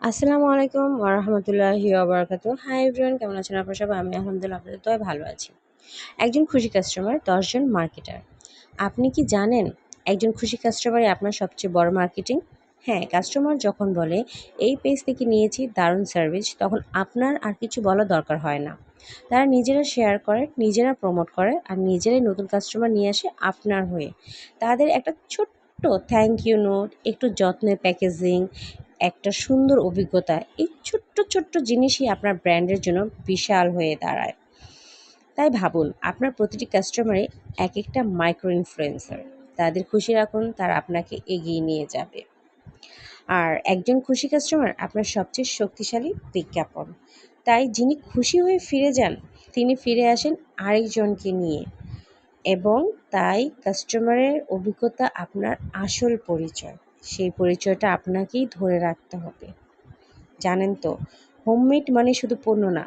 আসসালামু আলাইকুম ওরহমতুল্লাহি ওবরাকাতু। হাই এভরিওয়ান, কেমন আছেন আপনারা সবাই? আমি আলহামদুলিল্লাহ আপনাদের দয়ায় ভালো আছি। একজন খুশি কাস্টমার, 10 জন মার্কেটার। আপনি কি জানেন একজন খুশি কাস্টমারই আপনার সবচেয়ে বড় মার্কেটিং? হ্যাঁ, কাস্টমার যখন বলে এই পেজ থেকে নিয়েছি দারুণ সার্ভিস, তখন আপনার আর কিছু বলার দরকার হয় না। তারা নিজেরা শেয়ার করে, নিজেরা প্রমোট করে আর নিজেরাই নতুন কাস্টমার নিয়ে আসে আপনার হয়ে। তাদের একটা ছোট্ট থ্যাংক ইউ নোট, একটু যত্নের প্যাকেজিং, একটা সুন্দর অভিজ্ঞতা, এই ছোট্ট ছোট্ট জিনিসই আপনার ব্র্যান্ডের জন্য বিশাল হয়ে দাঁড়ায়। তাই ভাবুন, আপনার প্রতিটি কাস্টমারই এক একটা মাইক্রো ইনফ্লুয়েন্সার। তাদের খুশি রাখুন, তারা আপনাকে এগিয়ে নিয়ে যাবে। আর একজন খুশি কাস্টমার আপনার সবচেয়ে শক্তিশালী বিজ্ঞাপন। তাই যিনি খুশি হয়ে ফিরে যান, তিনি ফিরে আসেন আরেকজনকে নিয়ে। এবং তাই কাস্টমারের অভিজ্ঞতা আপনার আসল পরিচয়। সেই পরিচয়টা আপনাকেই ধরে রাখতে হবে। জানেন তো, হোমমেড মানে শুধু পণ্য না,